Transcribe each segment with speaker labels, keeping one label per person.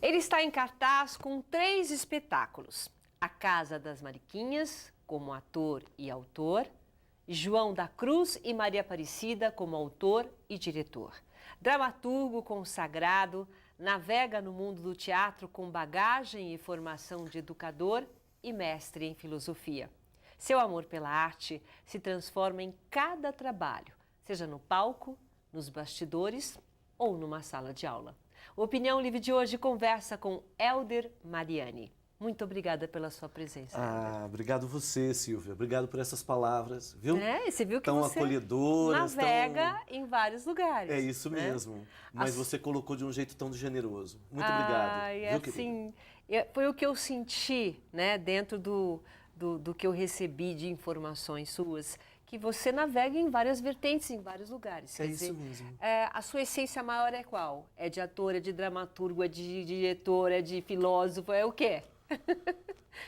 Speaker 1: Ele está em cartaz com 3 espetáculos. A Casa das Mariquinhas, como ator e autor. João da Cruz e Maria Aparecida, como autor e diretor. Dramaturgo consagrado, navega no mundo do teatro com bagagem e formação de educador e mestre em filosofia. Seu amor pela arte se transforma em cada trabalho, seja no palco, nos bastidores ou numa sala de aula. O Opinião Livre de hoje conversa com Hélder Mariani. Muito obrigada pela sua presença.
Speaker 2: Obrigado você, Silvia. Obrigado por essas palavras, viu?
Speaker 1: Você viu que
Speaker 2: tão
Speaker 1: você
Speaker 2: acolhedoras,
Speaker 1: navega em vários lugares.
Speaker 2: É isso mesmo. Mas você colocou de um jeito tão generoso. Muito obrigado.
Speaker 1: Viu, assim, foi o que eu senti, né, dentro do que eu recebi de informações suas, que você navega em várias vertentes, em vários lugares.
Speaker 2: Quer dizer, isso mesmo.
Speaker 1: A sua essência maior é qual? É de ator, é de dramaturgo, é de diretor, é de filósofo, é o quê?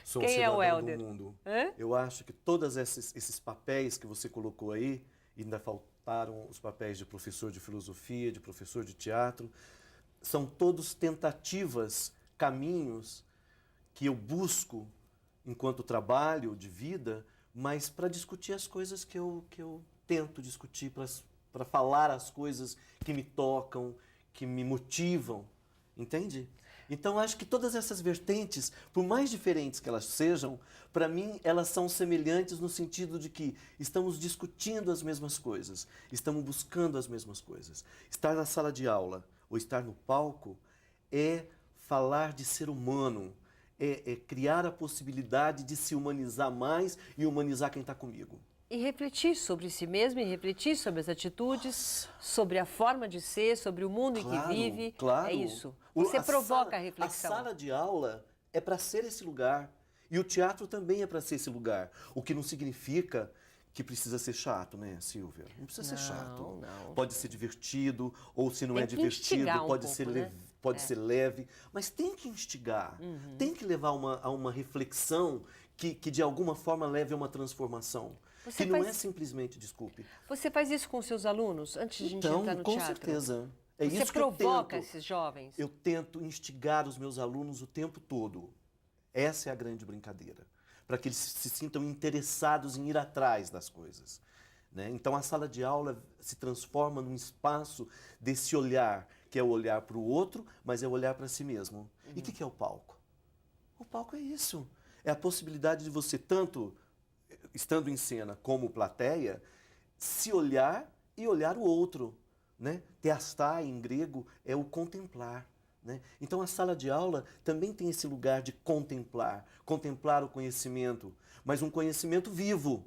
Speaker 2: Sou
Speaker 1: Quem é o
Speaker 2: cidadão
Speaker 1: Hélder?
Speaker 2: do mundo. Eu acho que todos esses papéis que você colocou aí, ainda faltaram os papéis de professor de filosofia, de professor de teatro, são todos tentativas, caminhos que eu busco enquanto trabalho de vida, mas para discutir as coisas que eu tento discutir, para falar as coisas que me tocam, que me motivam, entende? Então, acho que todas essas vertentes, por mais diferentes que elas sejam, para mim, elas são semelhantes no sentido de que estamos discutindo as mesmas coisas, estamos buscando as mesmas coisas. Estar na sala de aula ou estar no palco é falar de ser humano, é criar a possibilidade de se humanizar mais e humanizar quem está comigo.
Speaker 1: E refletir sobre si mesmo, e refletir sobre as atitudes, sobre a forma de ser, sobre o mundo em que vive.
Speaker 2: Claro.
Speaker 1: É isso. Você provoca a reflexão.
Speaker 2: A sala de aula é para ser esse lugar. E o teatro também é para ser esse lugar. O que não significa que precisa ser chato, né, Silvia? Não precisa ser chato.
Speaker 1: Não.
Speaker 2: Pode ser divertido, ou se não
Speaker 1: tem
Speaker 2: é divertido, pode
Speaker 1: pouco,
Speaker 2: ser
Speaker 1: né?
Speaker 2: ser leve. Mas tem que instigar. Tem que levar a uma reflexão que de alguma forma leve a uma transformação. Que não é simplesmente, desculpe.
Speaker 1: Você faz isso com seus alunos antes de a gente entrar no teatro?
Speaker 2: Com certeza. É
Speaker 1: Você
Speaker 2: isso que eu
Speaker 1: provoca
Speaker 2: tento.
Speaker 1: esses jovens?
Speaker 2: Eu tento instigar os meus alunos o tempo todo. Essa é a grande brincadeira. Para que eles se sintam interessados em ir atrás das coisas, né? Então a sala de aula se transforma num espaço desse olhar, que é o olhar para o outro, mas é o olhar para si mesmo. E o que é o palco? O palco é isso. É a possibilidade de você, tanto estando em cena como plateia, se olhar e olhar o outro, né? Theastai, em grego, é o contemplar, né? Então a sala de aula também tem esse lugar de contemplar o conhecimento, mas um conhecimento vivo.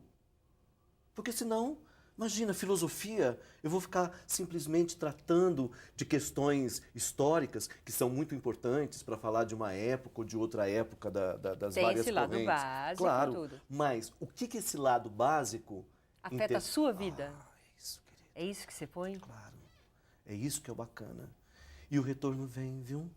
Speaker 2: Porque senão, imagina, filosofia, eu vou ficar simplesmente tratando de questões históricas que são muito importantes para falar de uma época ou de outra época das
Speaker 1: tem
Speaker 2: várias
Speaker 1: esse lado
Speaker 2: correntes.
Speaker 1: básico,
Speaker 2: claro,
Speaker 1: tudo.
Speaker 2: Mas o que esse lado básico
Speaker 1: afeta a sua vida?
Speaker 2: Isso, querido.
Speaker 1: É isso que você põe?
Speaker 2: Claro. É isso que é o bacana. E o retorno vem, viu?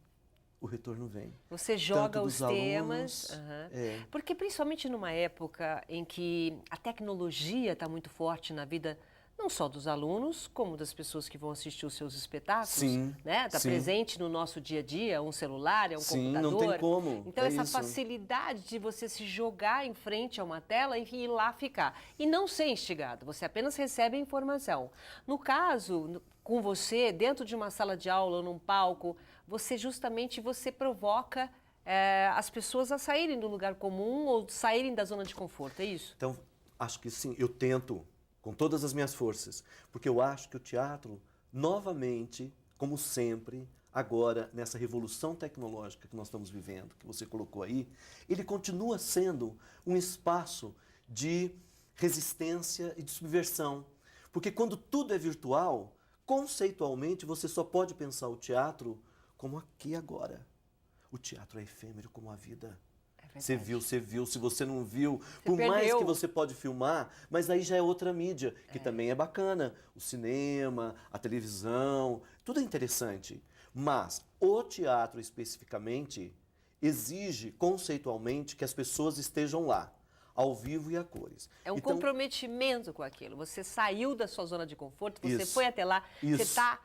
Speaker 2: O retorno vem.
Speaker 1: Você joga os temas.
Speaker 2: É.
Speaker 1: Porque principalmente numa época em que a tecnologia está muito forte na vida, não só dos alunos, como das pessoas que vão assistir os seus espetáculos.
Speaker 2: Sim.
Speaker 1: Né? Está presente no nosso dia a dia, um celular, é um computador.
Speaker 2: Não tem como.
Speaker 1: Então essa facilidade de você se jogar em frente a uma tela, enfim, ir lá ficar. E não ser instigado, você apenas recebe a informação. No caso, com você, dentro de uma sala de aula ou num palco, você provoca as pessoas a saírem do lugar comum ou saírem da zona de conforto, é isso?
Speaker 2: Então, acho que sim, eu tento com todas as minhas forças, porque eu acho que o teatro, novamente, como sempre, agora, nessa revolução tecnológica que nós estamos vivendo, que você colocou aí, ele continua sendo um espaço de resistência e de subversão. Porque quando tudo é virtual, conceitualmente, você só pode pensar o teatro como aqui e agora. O teatro é efêmero como a vida. Você viu. Se você não viu, por mais que você pode filmar, mas aí já é outra mídia, que também é bacana. O cinema, a televisão, tudo é interessante. Mas o teatro especificamente exige conceitualmente que as pessoas estejam lá. ao vivo e a cores.
Speaker 1: É um
Speaker 2: Então,
Speaker 1: comprometimento com aquilo. Você saiu da sua zona de conforto, você
Speaker 2: Isso.
Speaker 1: foi até lá, você
Speaker 2: Isso.
Speaker 1: está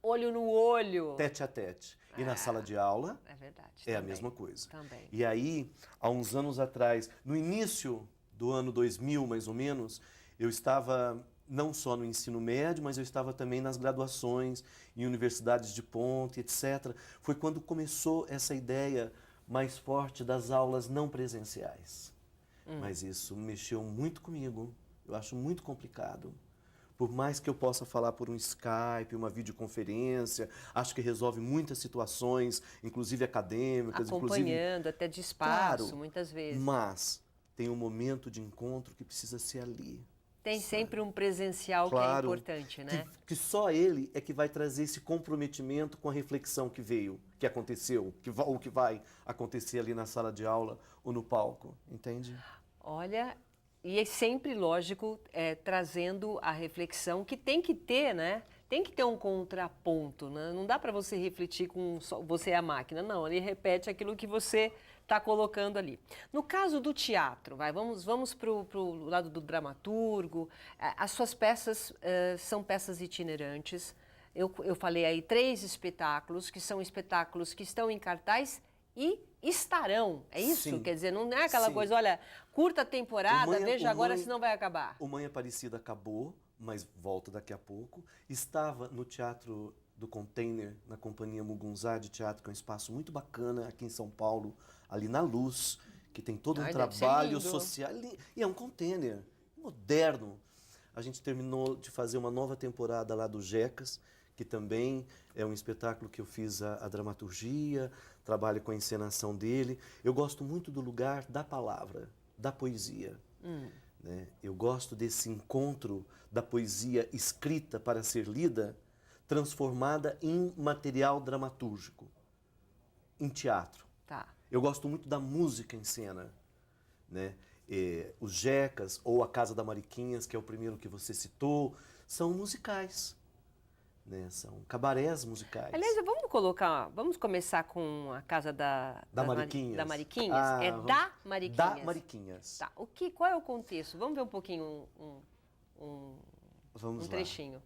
Speaker 1: olho no olho.
Speaker 2: tete a tete. E na sala de aula
Speaker 1: É verdade.
Speaker 2: é a
Speaker 1: também,
Speaker 2: mesma coisa.
Speaker 1: Também.
Speaker 2: E aí, há uns anos atrás, no início do ano 2000, mais ou menos, eu estava não só no ensino médio, mas eu estava também nas graduações, em universidades de ponta, etc. Foi quando começou essa ideia mais forte das aulas não presenciais. Mas isso mexeu muito comigo. Eu acho muito complicado. Por mais que eu possa falar por um Skype, uma videoconferência, acho que resolve muitas situações, inclusive acadêmicas,
Speaker 1: Acompanhando, até de espaço,
Speaker 2: Claro,
Speaker 1: muitas vezes.
Speaker 2: mas tem um momento de encontro que precisa ser ali.
Speaker 1: Tem sempre um presencial
Speaker 2: Claro,
Speaker 1: que é importante, né?
Speaker 2: Que só ele é que vai trazer esse comprometimento com a reflexão que veio, que aconteceu, ou que vai acontecer ali na sala de aula ou no palco, entende?
Speaker 1: Olha, e é sempre lógico, trazendo a reflexão que tem que ter, né? Tem que ter um contraponto, né? Não dá para você refletir com só você é a máquina, não. Ele repete aquilo que você está colocando ali. No caso do teatro, vamos para o lado do dramaturgo. As suas peças são peças itinerantes. Eu falei aí 3 espetáculos, que são espetáculos que estão em cartaz e estarão. É isso?
Speaker 2: Sim.
Speaker 1: Quer dizer, não é aquela
Speaker 2: Sim.
Speaker 1: coisa, olha, curta temporada, veja agora, senão vai acabar.
Speaker 2: O Mãe Aparecida acabou, mas volta daqui a pouco. Estava no Teatro do Container, na Companhia Mugunzá de Teatro, que é um espaço muito bacana aqui em São Paulo, ali na Luz, que tem todo um
Speaker 1: Ai, deve ser
Speaker 2: trabalho
Speaker 1: lindo.
Speaker 2: social. E é um container moderno. A gente terminou de fazer uma nova temporada lá do Jecas, que também é um espetáculo que eu fiz a dramaturgia, trabalho com a encenação dele. Eu gosto muito do lugar da palavra, da poesia. Né? Eu gosto desse encontro da poesia escrita para ser lida, transformada em material dramatúrgico, em teatro.
Speaker 1: Tá.
Speaker 2: Eu gosto muito da música em cena. Né? Os Jecas ou a Casa da Mariquinhas, que é o primeiro que você citou, são musicais. Né? São cabarés musicais.
Speaker 1: Aliás, vamos começar com a casa da
Speaker 2: Mariquinhas.
Speaker 1: Da Mariquinhas?
Speaker 2: Ah,
Speaker 1: da Mariquinhas.
Speaker 2: Da Mariquinhas.
Speaker 1: Tá. Qual é o contexto? Vamos ver um pouquinho,
Speaker 2: Vamos lá.
Speaker 1: trechinho.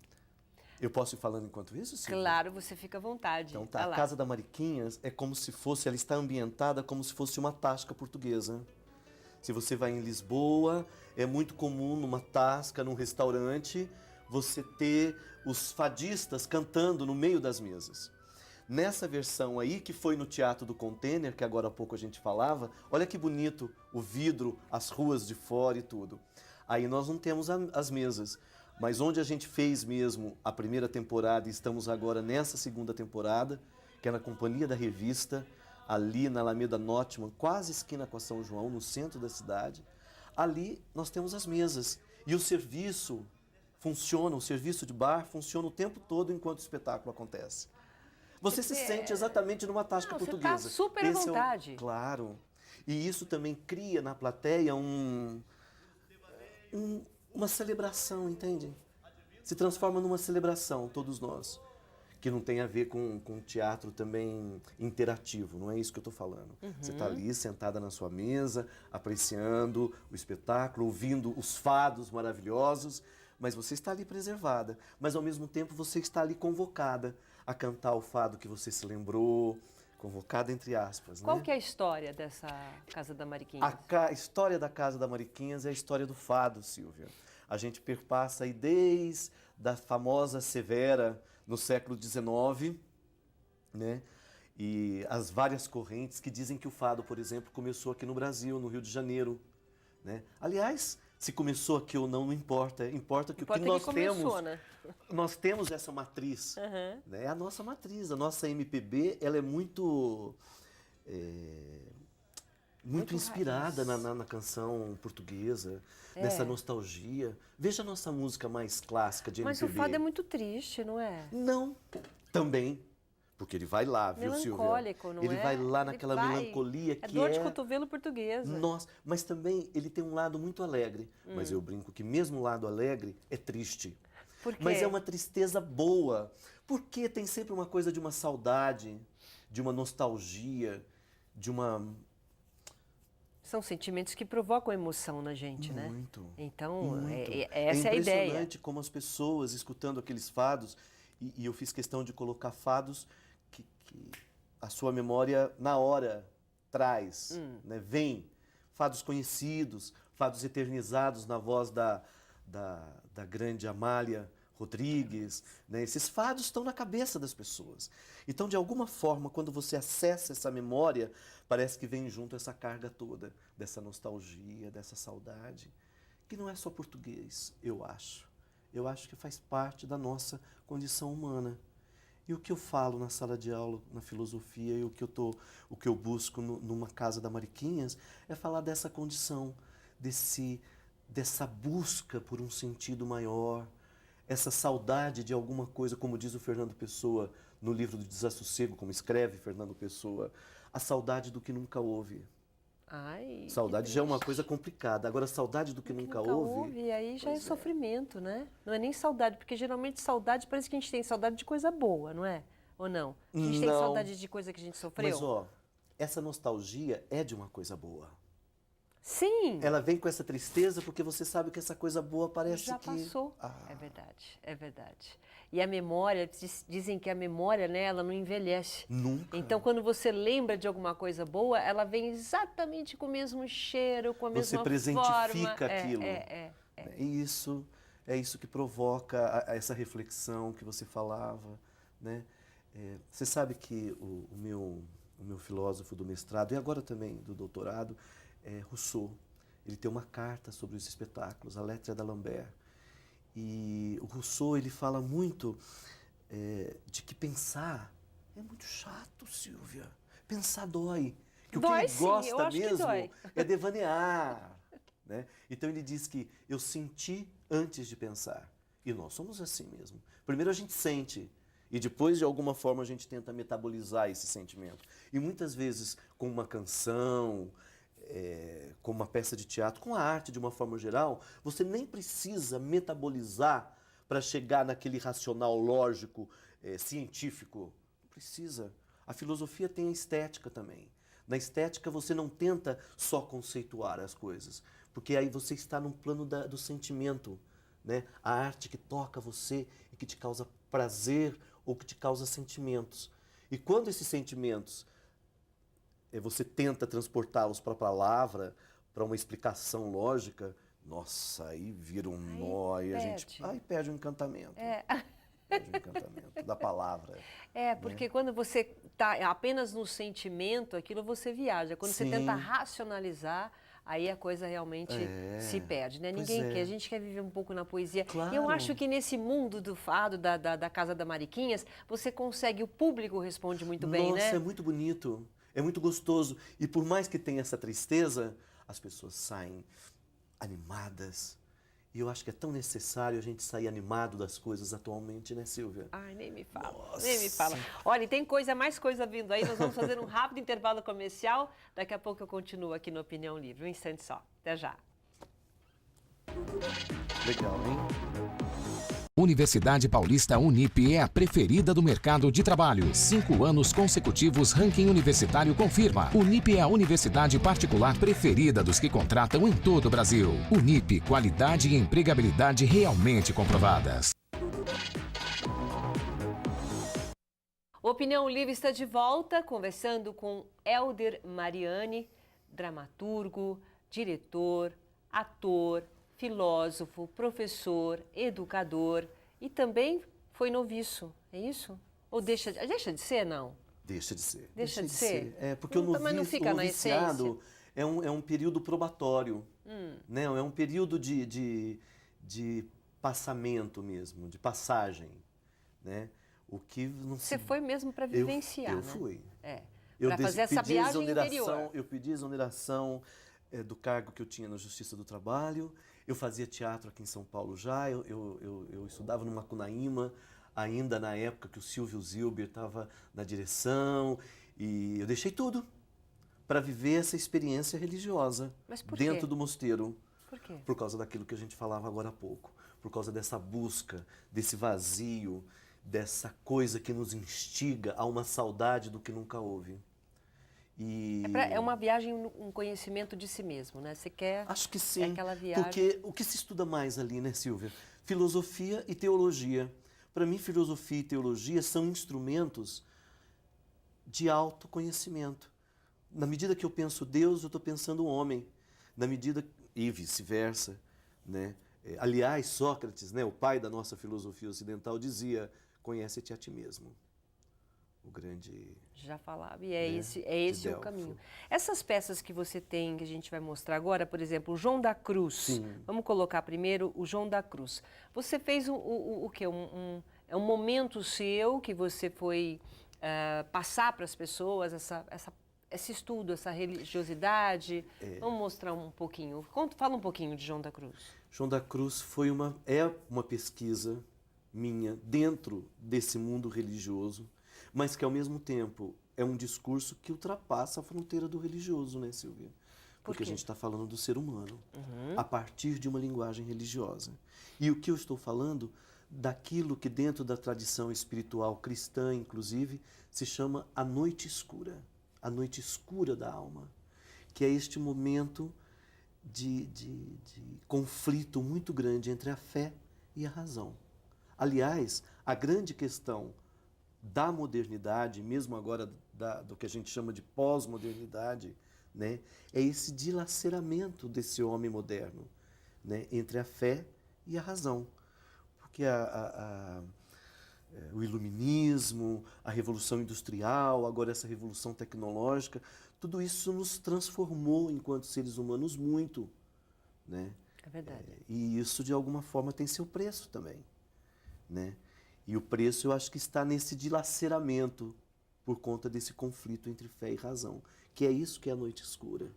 Speaker 2: Eu posso ir falando enquanto isso, Silvia?
Speaker 1: Claro, você fica à vontade.
Speaker 2: Então tá,
Speaker 1: Vai
Speaker 2: a
Speaker 1: lá.
Speaker 2: Casa da Mariquinhas é como se fosse, ela está ambientada como se fosse uma tasca portuguesa. Se você vai em Lisboa, é muito comum numa tasca, num restaurante, você ter os fadistas cantando no meio das mesas. Nessa versão aí, que foi no Teatro do Container, que agora há pouco a gente falava, olha que bonito o vidro, as ruas de fora e tudo. Aí nós não temos as mesas, mas onde a gente fez mesmo a primeira temporada e estamos agora nessa segunda temporada, que é na Companhia da Revista, ali na Alameda Notman, quase esquina com a São João, no centro da cidade, ali nós temos as mesas. E o serviço funciona, o serviço de bar funciona o tempo todo enquanto o espetáculo acontece. Você se sente exatamente numa tasca portuguesa.
Speaker 1: Você está super à vontade.
Speaker 2: Claro. E isso também cria na plateia uma celebração, entende? Se transforma numa celebração, todos nós. Que não tem a ver com teatro também interativo, não é isso que eu estou falando. Você está ali sentada na sua mesa, apreciando o espetáculo, ouvindo os fados maravilhosos, mas você está ali preservada. Mas ao mesmo tempo você está ali convocada a cantar o fado que você se lembrou, convocada entre aspas.
Speaker 1: Qual
Speaker 2: né?
Speaker 1: que é a história dessa Casa da Mariquinhas?
Speaker 2: A história da Casa da Mariquinhas é a história do fado, Silvia. A gente perpassa aí desde a famosa Severa, no século XIX, né? E as várias correntes que dizem que o fado, por exemplo, começou aqui no Brasil, no Rio de Janeiro. Né? Aliás, se começou aqui ou não, não importa. Importa que o que nós temos,
Speaker 1: né?
Speaker 2: nós temos essa matriz. Né? É a nossa matriz, a nossa MPB, ela é muito inspirada na canção portuguesa, nessa nostalgia. Veja a nossa música mais clássica de
Speaker 1: Mas
Speaker 2: MPB.
Speaker 1: o fado é muito triste, não é?
Speaker 2: Não, também. Porque ele vai lá, viu, Silvia?
Speaker 1: Melancólico, não é?
Speaker 2: Ele vai lá naquela melancolia que
Speaker 1: é dor de cotovelo portuguesa.
Speaker 2: Nossa, mas também ele tem um lado muito alegre. Mas eu brinco que mesmo o lado alegre é triste.
Speaker 1: Por quê?
Speaker 2: Mas é uma tristeza boa. Porque tem sempre uma coisa de uma saudade, de uma nostalgia, de uma...
Speaker 1: São sentimentos que provocam emoção na gente, né?
Speaker 2: Muito.
Speaker 1: Então,
Speaker 2: Muito.
Speaker 1: essa é a ideia.
Speaker 2: É impressionante como as pessoas, escutando aqueles fados, e eu fiz questão de colocar fados que a sua memória, na hora, traz, né? Vem. Fados conhecidos, fados eternizados na voz da grande Amália Rodrigues, né? Esses fados estão na cabeça das pessoas. Então, de alguma forma, quando você acessa essa memória, parece que vem junto essa carga toda, dessa nostalgia, dessa saudade, que não é só português, eu acho. Eu acho que faz parte da nossa condição humana. E o que eu falo na sala de aula, na filosofia, e o que eu busco numa casa da Mariquinhas, é falar dessa condição, dessa busca por um sentido maior, essa saudade de alguma coisa, como diz o Fernando Pessoa no livro do Desassossego, como escreve Fernando Pessoa, a saudade do que nunca houve.
Speaker 1: Ai,
Speaker 2: Saudade já é uma coisa complicada. Agora, saudade do que nunca houve...
Speaker 1: E aí já é
Speaker 2: Pois é.
Speaker 1: sofrimento, né? Não é nem saudade, porque geralmente saudade parece que a gente tem saudade de coisa boa, não é? Ou não? A gente tem
Speaker 2: Não.
Speaker 1: saudade de coisa que a gente sofreu?
Speaker 2: Mas, ó, essa nostalgia é de uma coisa boa.
Speaker 1: Sim!
Speaker 2: Ela vem com essa tristeza porque você sabe que essa coisa boa parece
Speaker 1: Já
Speaker 2: que...
Speaker 1: passou.
Speaker 2: Ah,
Speaker 1: É verdade, é verdade. E a memória, dizem que a memória, né, ela não envelhece.
Speaker 2: nunca.
Speaker 1: Então, quando você lembra de alguma coisa boa, ela vem exatamente com o mesmo cheiro, com a
Speaker 2: Você
Speaker 1: mesma
Speaker 2: presentifica
Speaker 1: forma.
Speaker 2: aquilo. E é isso que provoca essa reflexão que você falava, né? Você sabe que o meu filósofo do mestrado, e agora também do doutorado, é Rousseau. Ele tem uma carta sobre os espetáculos, a Lettre d'Alembert. E o Rousseau, ele fala muito de que pensar é muito chato, Silvia. Pensar dói. Que
Speaker 1: Dói,
Speaker 2: o que ele
Speaker 1: sim, eu
Speaker 2: gosta
Speaker 1: acho que
Speaker 2: mesmo
Speaker 1: dói.
Speaker 2: é devanear. Né? Então ele diz que eu senti antes de pensar. E nós somos assim mesmo. Primeiro a gente sente, e depois, de alguma forma, a gente tenta metabolizar esse sentimento. E muitas vezes, com uma canção, com uma peça de teatro, com a arte de uma forma geral, você nem precisa metabolizar para chegar naquele racional lógico, científico. Não precisa. A filosofia tem a estética também. Na estética você não tenta só conceituar as coisas, porque aí você está no plano do sentimento, né? A arte que toca você e que te causa prazer ou que te causa sentimentos. E quando esses sentimentos você tenta transportá-los para a palavra, para uma explicação lógica, nossa, aí vira um nó e a gente perde o encantamento. Perde o encantamento da palavra.
Speaker 1: Porque quando você está apenas no sentimento, aquilo você viaja. Quando você tenta racionalizar, aí a coisa realmente se perde, né? Ninguém quer, a gente quer viver um pouco na poesia.
Speaker 2: Claro.
Speaker 1: Eu acho que nesse mundo do fado, da Casa da Mariquinhas, você consegue, o público responde muito bem, né?
Speaker 2: Nossa, é muito bonito, é muito gostoso. E por mais que tenha essa tristeza, as pessoas saem animadas. E eu acho que é tão necessário a gente sair animado das coisas atualmente, né, Silvia?
Speaker 1: Ai, nem me fala,
Speaker 2: Nossa.
Speaker 1: nem me fala. Olha, e tem mais coisa vindo aí, nós vamos fazer um rápido intervalo comercial. Daqui a pouco eu continuo aqui no Opinião Livre. Um instante só. Até já.
Speaker 2: Legal, hein?
Speaker 3: Universidade Paulista Unip é a preferida do mercado de trabalho. 5 anos consecutivos, ranking universitário confirma. Unip é a universidade particular preferida dos que contratam em todo o Brasil. Unip, qualidade e empregabilidade realmente comprovadas.
Speaker 1: Opinião Livre está de volta, conversando com Hélder Mariani, dramaturgo, diretor, ator, filósofo, professor, educador e também foi noviço, é isso? Ou deixa de ser, não?
Speaker 2: Deixa de ser.
Speaker 1: Deixa de ser?
Speaker 2: Porque o
Speaker 1: Mas não fica na
Speaker 2: noviciado é um período probatório, né? É um período de passamento mesmo, de passagem, né? O que não
Speaker 1: Você foi mesmo para vivenciar,
Speaker 2: eu
Speaker 1: né?
Speaker 2: fui.
Speaker 1: Para fazer essa viagem interior.
Speaker 2: Eu pedi exoneração do cargo que eu tinha na Justiça do Trabalho. Eu fazia teatro aqui em São Paulo já. Eu estudava no Macunaíma, ainda na época que o Silvio Zilber estava na direção. E eu deixei tudo para viver essa experiência religiosa dentro do mosteiro.
Speaker 1: Por quê?
Speaker 2: Por causa daquilo que a gente falava agora há pouco. Por causa dessa busca, desse vazio, dessa coisa que nos instiga a uma saudade do que nunca houve. E
Speaker 1: É uma viagem, um conhecimento de si mesmo, né? Você quer...
Speaker 2: acho que sim,
Speaker 1: aquela viagem.
Speaker 2: porque o que se estuda mais ali, né, Silvia? Filosofia e teologia. Para mim, filosofia e teologia são instrumentos de autoconhecimento. Na medida que eu penso Deus, eu estou pensando o homem. Na medida, e vice-versa, né? Aliás, Sócrates, né, o pai da nossa filosofia ocidental, dizia: conhece-te a ti mesmo. O grande...
Speaker 1: Já falava, e
Speaker 2: né,
Speaker 1: esse o
Speaker 2: Delfo.
Speaker 1: caminho. Essas peças que você tem, que a gente vai mostrar agora, por exemplo, o João da Cruz.
Speaker 2: Sim.
Speaker 1: Vamos colocar primeiro o João da Cruz. Você fez o quê? É um momento seu que você foi passar para as pessoas esse estudo, essa religiosidade. Vamos mostrar um pouquinho. Fala um pouquinho de João da Cruz.
Speaker 2: João da Cruz é uma pesquisa minha dentro desse mundo religioso, mas que ao mesmo tempo é um discurso que ultrapassa a fronteira do religioso, né, Silvia? Porque a gente está falando do ser humano, a partir de uma linguagem religiosa. E o que eu estou falando daquilo que dentro da tradição espiritual cristã, inclusive, se chama a noite escura da alma, que é este momento de conflito muito grande entre a fé e a razão. Aliás, a grande questão da modernidade, mesmo agora do que a gente chama de pós-modernidade, né, é esse dilaceramento desse homem moderno, né, entre a fé e a razão. Porque o iluminismo, a revolução industrial, agora essa revolução tecnológica, tudo isso nos transformou enquanto seres humanos muito, né?
Speaker 1: É verdade.
Speaker 2: E isso, de alguma forma, tem seu preço também, né? E o preço, eu acho que está nesse dilaceramento por conta desse conflito entre fé e razão, que é isso que é a noite escura.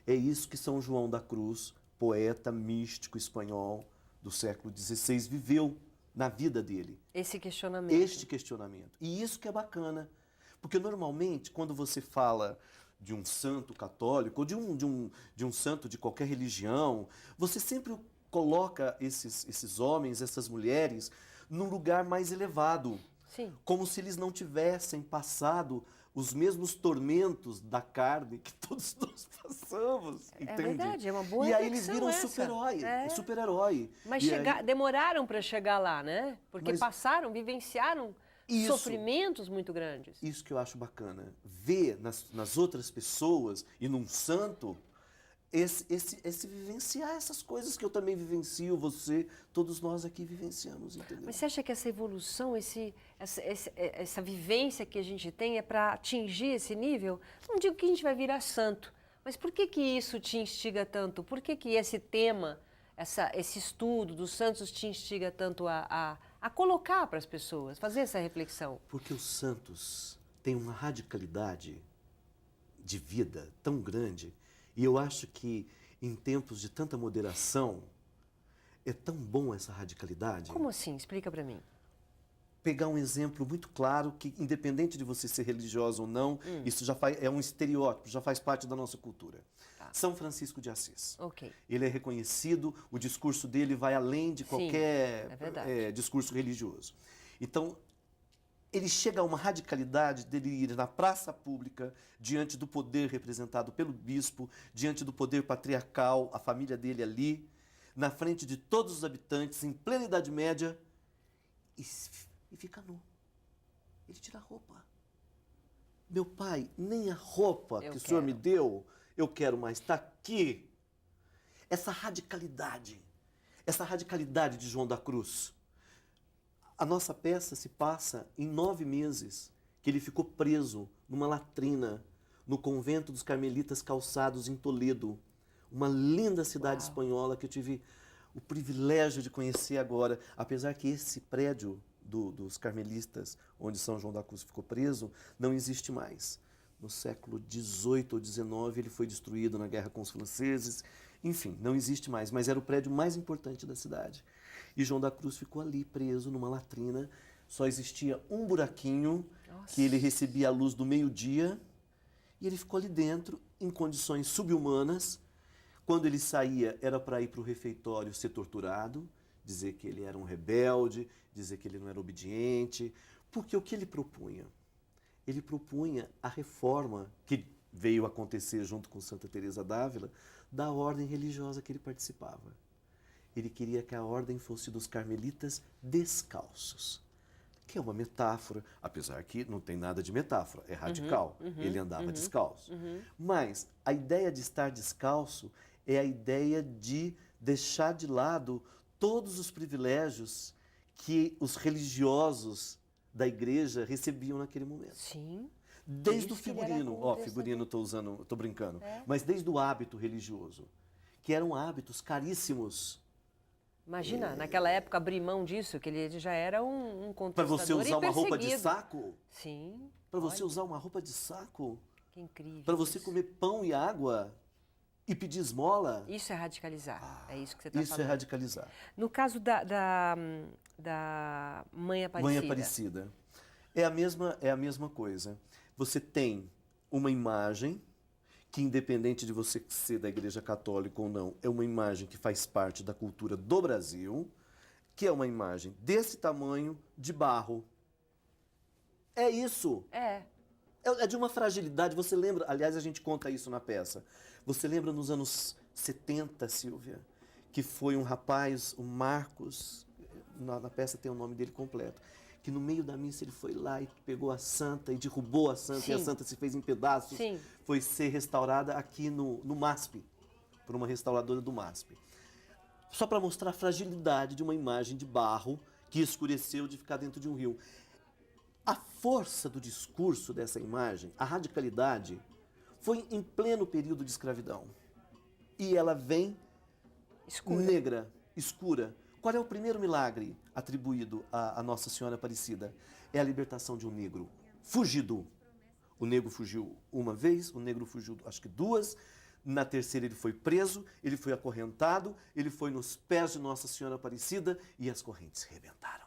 Speaker 2: É isso que São João da Cruz, poeta místico espanhol do século XVI, viveu na vida dele.
Speaker 1: Esse questionamento.
Speaker 2: Este questionamento. E isso que é bacana. Porque, normalmente, quando você fala de um santo católico ou de um santo de qualquer religião, você sempre coloca esses homens, essas mulheres, num lugar mais elevado.
Speaker 1: Sim.
Speaker 2: Como se eles não tivessem passado os mesmos tormentos da carne que todos nós passamos, entende?
Speaker 1: É verdade, é uma boa
Speaker 2: E aí eles
Speaker 1: reflexão
Speaker 2: viram
Speaker 1: essa.
Speaker 2: super-herói.
Speaker 1: Mas
Speaker 2: E aí-
Speaker 1: demoraram para chegar lá, né? Porque
Speaker 2: Mas-
Speaker 1: vivenciaram
Speaker 2: Isso.
Speaker 1: sofrimentos muito grandes.
Speaker 2: Isso que eu acho bacana, ver nas outras pessoas e num santo esse vivenciar essas coisas que eu também vivencio, você, todos nós aqui vivenciamos, entendeu?
Speaker 1: Mas você acha que essa evolução, essa vivência que a gente tem é para atingir esse nível? Não digo que a gente vai virar santo, mas por que isso te instiga tanto? Por que esse tema, esse estudo dos santos te instiga tanto a colocar para as pessoas, fazer essa reflexão?
Speaker 2: Porque os santos têm uma radicalidade de vida tão grande, e eu acho que em tempos de tanta moderação, é tão bom essa radicalidade.
Speaker 1: Como assim? Explica para mim.
Speaker 2: Pegar um exemplo muito claro que, independente de você ser religioso ou não, isso é um estereótipo, já faz parte da nossa cultura.
Speaker 1: Tá.
Speaker 2: São Francisco de Assis.
Speaker 1: Ok.
Speaker 2: Ele é reconhecido, o discurso dele vai além de
Speaker 1: Sim,
Speaker 2: qualquer
Speaker 1: é verdade.
Speaker 2: discurso religioso. Então, ele chega a uma radicalidade dele ir na praça pública, diante do poder representado pelo bispo, diante do poder patriarcal, a família dele ali, na frente de todos os habitantes, em plena Idade Média, e fica nu. Ele tira a roupa. Meu pai, nem a roupa que o senhor me deu, eu quero mais. Está aqui. Essa radicalidade de João da Cruz. A nossa peça se passa em 9 meses que ele ficou preso numa latrina no convento dos Carmelitas Calçados, em Toledo. Uma linda cidade espanhola que eu tive o privilégio de conhecer agora. Apesar que esse prédio dos Carmelistas, onde São João da Cruz ficou preso, não existe mais. No século XVIII ou XIX ele foi destruído na guerra com os franceses. Enfim, não existe mais, mas era o prédio mais importante da cidade. E João da Cruz ficou ali preso numa latrina. Só existia um buraquinho que ele recebia a luz do meio-dia. E ele ficou ali dentro, em condições subhumanas. Quando ele saía, era para ir para o refeitório ser torturado, dizer que ele era um rebelde, dizer que ele não era obediente. Porque o que ele propunha? Ele propunha a reforma que veio acontecer junto com Santa Teresa d'Ávila, da ordem religiosa que ele participava. Ele queria que a ordem fosse dos carmelitas descalços, que é uma metáfora, apesar que não tem nada de metáfora, é radical. Ele andava descalço. Mas a ideia de estar descalço é a ideia de deixar de lado todos os privilégios que os religiosos da igreja recebiam naquele momento.
Speaker 1: Sim.
Speaker 2: Desde o
Speaker 1: Isso que ele
Speaker 2: figurino,
Speaker 1: era
Speaker 2: figurino estou brincando,
Speaker 1: É.
Speaker 2: mas desde o hábito religioso, que eram hábitos caríssimos.
Speaker 1: Imagina, naquela época, abrir mão disso, que ele já era um
Speaker 2: Para
Speaker 1: contestador
Speaker 2: você usar
Speaker 1: e
Speaker 2: uma roupa de
Speaker 1: perseguido.
Speaker 2: saco,
Speaker 1: Sim.
Speaker 2: para você
Speaker 1: Olha,
Speaker 2: usar uma roupa de saco,
Speaker 1: que incrível.
Speaker 2: para você
Speaker 1: isso.
Speaker 2: comer pão e água e pedir esmola,
Speaker 1: Isso é radicalizar. É isso que você está
Speaker 2: isso é
Speaker 1: falando.
Speaker 2: radicalizar.
Speaker 1: No caso da Mãe Aparecida.
Speaker 2: Mãe Aparecida. É a mesma coisa. Você tem uma imagem que, independente de você ser da Igreja Católica ou não, é uma imagem que faz parte da cultura do Brasil, que é uma imagem desse tamanho, de barro. É isso. É de uma fragilidade. Você lembra, aliás, a gente conta isso na peça. Você lembra nos anos 70, Silvia, que foi um rapaz, o Marcos, na peça tem o nome dele completo, que no meio da missa ele foi lá e pegou a santa e derrubou a santa, e a
Speaker 1: Sim.
Speaker 2: santa se fez em pedaços.
Speaker 1: Sim.
Speaker 2: Foi ser restaurada aqui no MASP, por uma restauradora do MASP. Só para mostrar a fragilidade de uma imagem de barro que escureceu de ficar dentro de um rio. A força do discurso dessa imagem, a radicalidade, foi em pleno período de escravidão. E ela vem
Speaker 1: Escura.
Speaker 2: negra, escura. Qual é o primeiro milagre atribuído a Nossa Senhora Aparecida? É a libertação de um negro fugido. O negro fugiu uma vez, o negro fugiu acho que duas. Na terceira ele foi preso, ele foi acorrentado, ele foi nos pés de Nossa Senhora Aparecida e as correntes rebentaram.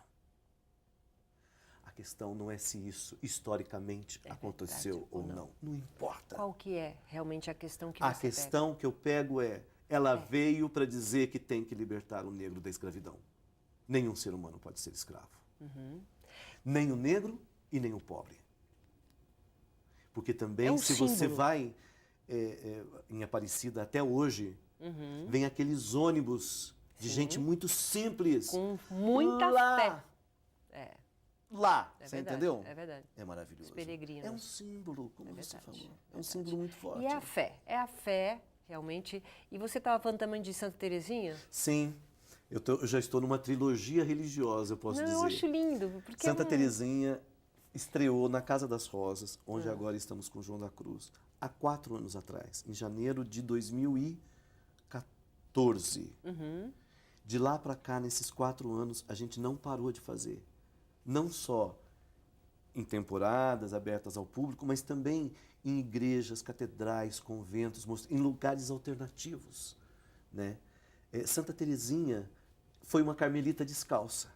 Speaker 2: A questão não é se isso historicamente aconteceu
Speaker 1: verdade ou
Speaker 2: ou não. Não importa.
Speaker 1: Qual que é realmente a questão que
Speaker 2: A
Speaker 1: você
Speaker 2: questão que eu pego é, ela veio para dizer que tem que libertar o negro da escravidão. Nenhum ser humano pode ser escravo. Nem o negro e nem o pobre. Porque também,
Speaker 1: É um
Speaker 2: se você
Speaker 1: símbolo.
Speaker 2: vai em Aparecida até hoje, vem aqueles ônibus de gente muito simples.
Speaker 1: Com muita
Speaker 2: lá,
Speaker 1: fé.
Speaker 2: Lá,
Speaker 1: É
Speaker 2: você
Speaker 1: verdade,
Speaker 2: entendeu?
Speaker 1: é verdade.
Speaker 2: É maravilhoso.
Speaker 1: Os peregrinos.
Speaker 2: É um símbolo, como você
Speaker 1: verdade,
Speaker 2: falou. É um símbolo muito forte.
Speaker 1: E é a fé, realmente. E você estava falando também de Santa Teresinha?
Speaker 2: Sim, eu já estou numa trilogia religiosa, eu posso
Speaker 1: Não,
Speaker 2: dizer.
Speaker 1: eu acho lindo. Porque
Speaker 2: Santa
Speaker 1: é um-
Speaker 2: Teresinha estreou na Casa das Rosas, onde agora estamos com João da Cruz, há 4 anos atrás, em janeiro de 2014. De lá para cá, nesses 4 anos, a gente não parou de fazer. Não só em temporadas abertas ao público, mas também em igrejas, catedrais, conventos, em lugares alternativos, né? Santa Teresinha foi uma carmelita descalça,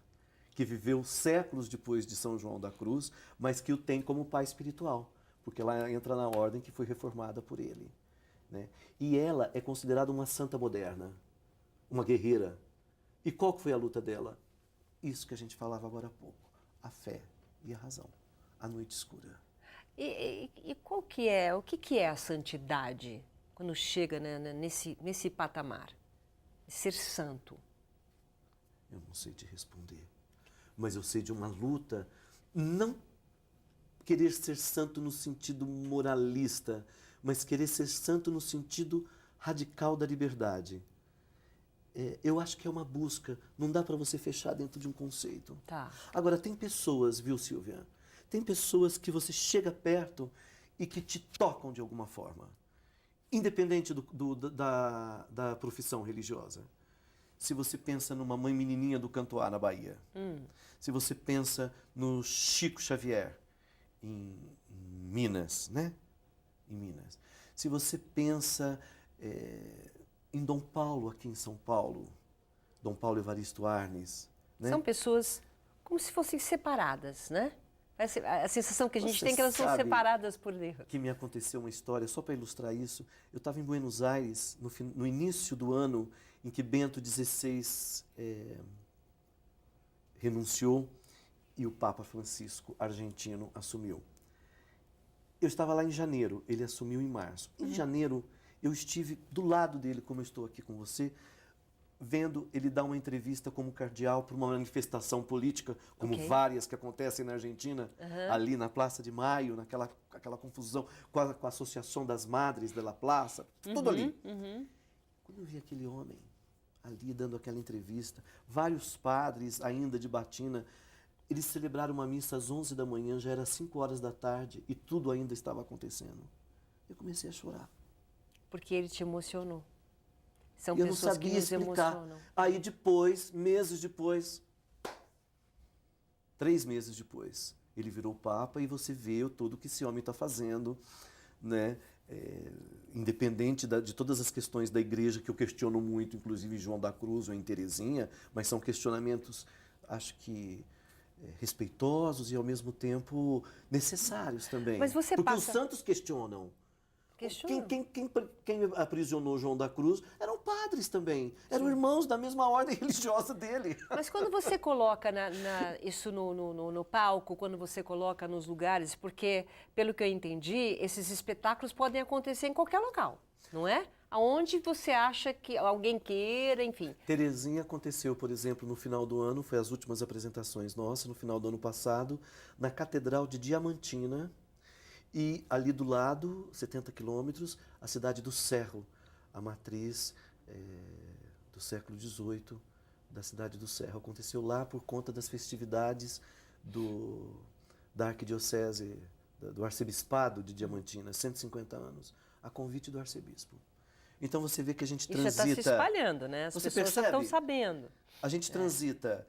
Speaker 2: que viveu séculos depois de São João da Cruz, mas que o tem como pai espiritual, porque ela entra na ordem que foi reformada por ele, né? E ela é considerada uma santa moderna, uma guerreira. E qual que foi a luta dela? Isso que a gente falava agora há pouco, a fé e a razão, a noite escura.
Speaker 1: E qual que é, o que é a santidade quando chega, né, nesse patamar? Ser santo.
Speaker 2: Eu não sei te responder, mas eu sei de uma luta, não querer ser santo no sentido moralista, mas querer ser santo no sentido radical da liberdade. Eu acho que é uma busca, não dá para você fechar dentro de um conceito.
Speaker 1: Tá.
Speaker 2: Agora, tem pessoas, viu, Silvia? Tem pessoas que você chega perto e que te tocam de alguma forma, independente da profissão religiosa. Se você pensa numa mãe menininha do Cantoá, na Bahia, se você pensa no Chico Xavier, em Minas, né? Em Minas. Se você pensa em Dom Paulo, aqui em São Paulo, Dom Paulo Evaristo Arnes, né?
Speaker 1: São pessoas como se fossem separadas, né? A sensação que a gente
Speaker 2: Você
Speaker 1: tem é que elas são
Speaker 2: sabe
Speaker 1: separadas por Deus.
Speaker 2: Que me aconteceu uma história, só para ilustrar isso. Eu estava em Buenos Aires, no início do ano em que Bento XVI renunciou e o Papa Francisco, argentino, assumiu. Eu estava lá em janeiro, ele assumiu em março. Em janeiro, eu estive do lado dele, como eu estou aqui com você, vendo ele dar uma entrevista como cardeal para uma manifestação política, como várias que acontecem na Argentina, ali na Praça de Maio, aquela confusão com a Associação das Madres da Praça, tudo ali. Quando eu vi aquele homem ali dando aquela entrevista, vários padres ainda de batina, eles celebraram uma missa às 11 da manhã, já era 5 horas da tarde e tudo ainda estava acontecendo. Eu comecei a chorar.
Speaker 1: Porque ele te emocionou. São
Speaker 2: eu não
Speaker 1: pessoas
Speaker 2: sabia
Speaker 1: que nos
Speaker 2: explicar.
Speaker 1: emocionam.
Speaker 2: Aí depois, meses depois, 3 meses depois, ele virou Papa e você vê tudo que esse homem está fazendo, né? Independente de todas as questões da igreja, que eu questiono muito, inclusive em João da Cruz ou em Terezinha, mas são questionamentos, acho que respeitosos e ao mesmo tempo necessários também.
Speaker 1: Mas você
Speaker 2: porque
Speaker 1: passa...
Speaker 2: os santos questionam.
Speaker 1: Questionam.
Speaker 2: Quem aprisionou João da Cruz eram padres também, eram irmãos da mesma ordem religiosa dele.
Speaker 1: Mas quando você coloca isso no palco, quando você coloca nos lugares, porque, pelo que eu entendi, esses espetáculos podem acontecer em qualquer local, não é? Aonde você acha que alguém queira, enfim.
Speaker 2: Terezinha aconteceu, por exemplo, no final do ano, foi as últimas apresentações nossas, no final do ano passado, na Catedral de Diamantina, e ali do lado, 70 quilômetros, a cidade do Cerro, a matriz do século XVIII, da cidade do Cerro. Aconteceu lá por conta das festividades da arquidiocese, do arcebispado de Diamantina, 150 anos, a convite do arcebispo. Então você vê que a gente transita...
Speaker 1: Isso já está se espalhando, né? As
Speaker 2: você
Speaker 1: pessoas já
Speaker 2: percebe?
Speaker 1: estão sabendo.
Speaker 2: A gente transita.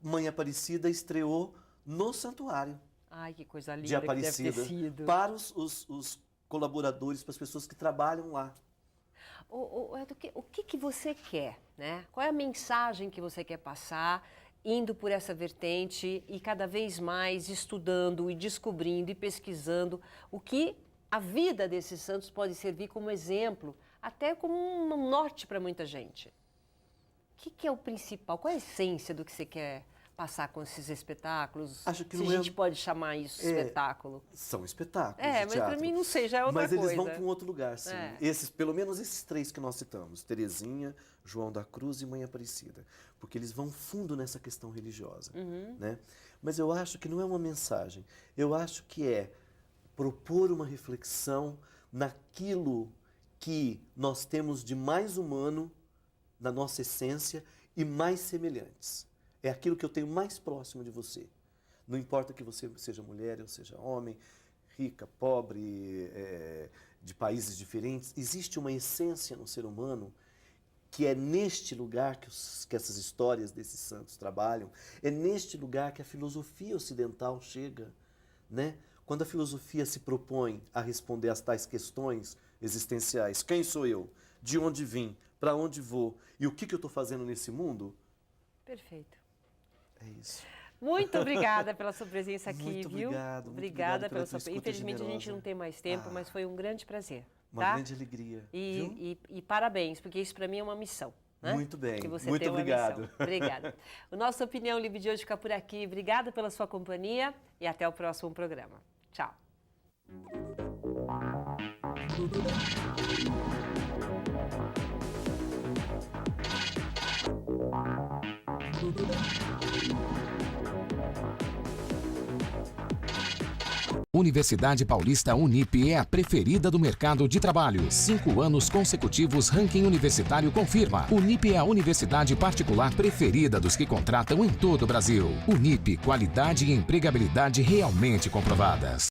Speaker 2: Mãe Aparecida estreou no santuário
Speaker 1: Ai, que coisa linda
Speaker 2: de
Speaker 1: que deve
Speaker 2: Aparecida
Speaker 1: ter sido.
Speaker 2: para os colaboradores, para as pessoas que trabalham lá.
Speaker 1: O que você quer, né? Qual é a mensagem que você quer passar, indo por essa vertente e cada vez mais estudando e descobrindo e pesquisando o que a vida desses santos pode servir como exemplo, até como um norte para muita gente? O que é o principal? Qual é a essência do que você quer passar com esses espetáculos?
Speaker 2: Acho que
Speaker 1: se
Speaker 2: não
Speaker 1: a gente pode chamar isso espetáculo.
Speaker 2: São espetáculos de
Speaker 1: Mas
Speaker 2: teatro.
Speaker 1: para mim, não sei, já é outra
Speaker 2: mas
Speaker 1: coisa.
Speaker 2: Mas eles vão para um outro lugar, sim. Pelo menos esses 3 que nós citamos, Terezinha, João da Cruz e Mãe Aparecida. Porque eles vão fundo nessa questão religiosa. Né? Mas eu acho que não é uma mensagem. Eu acho que é propor uma reflexão naquilo que nós temos de mais humano na nossa essência e mais semelhantes. É aquilo que eu tenho mais próximo de você. Não importa que você seja mulher ou seja homem, rica, pobre, de países diferentes, existe uma essência no ser humano que é neste lugar que essas histórias desses santos trabalham, é neste lugar que a filosofia ocidental chega, né? Quando a filosofia se propõe a responder às tais questões existenciais, quem sou eu? De onde vim? Para onde vou? E o que eu estou fazendo nesse mundo?
Speaker 1: Perfeito.
Speaker 2: É isso.
Speaker 1: Muito obrigada pela sua presença aqui,
Speaker 2: muito
Speaker 1: viu?
Speaker 2: Obrigado.
Speaker 1: Obrigada pela sua... Infelizmente
Speaker 2: generosa.
Speaker 1: A gente não tem mais tempo, mas foi um grande prazer.
Speaker 2: Uma grande alegria.
Speaker 1: E parabéns, porque isso para mim é uma missão. Né?
Speaker 2: Muito bem,
Speaker 1: que você
Speaker 2: muito
Speaker 1: tem uma
Speaker 2: obrigado.
Speaker 1: Missão. Obrigada. O nosso Opinião Livre de hoje fica por aqui. Obrigada pela sua companhia e até o próximo programa. Tchau.
Speaker 3: Universidade Paulista Unip é a preferida do mercado de trabalho. 5 anos consecutivos, ranking universitário confirma. Unip é a universidade particular preferida dos que contratam em todo o Brasil. Unip, qualidade e empregabilidade realmente comprovadas.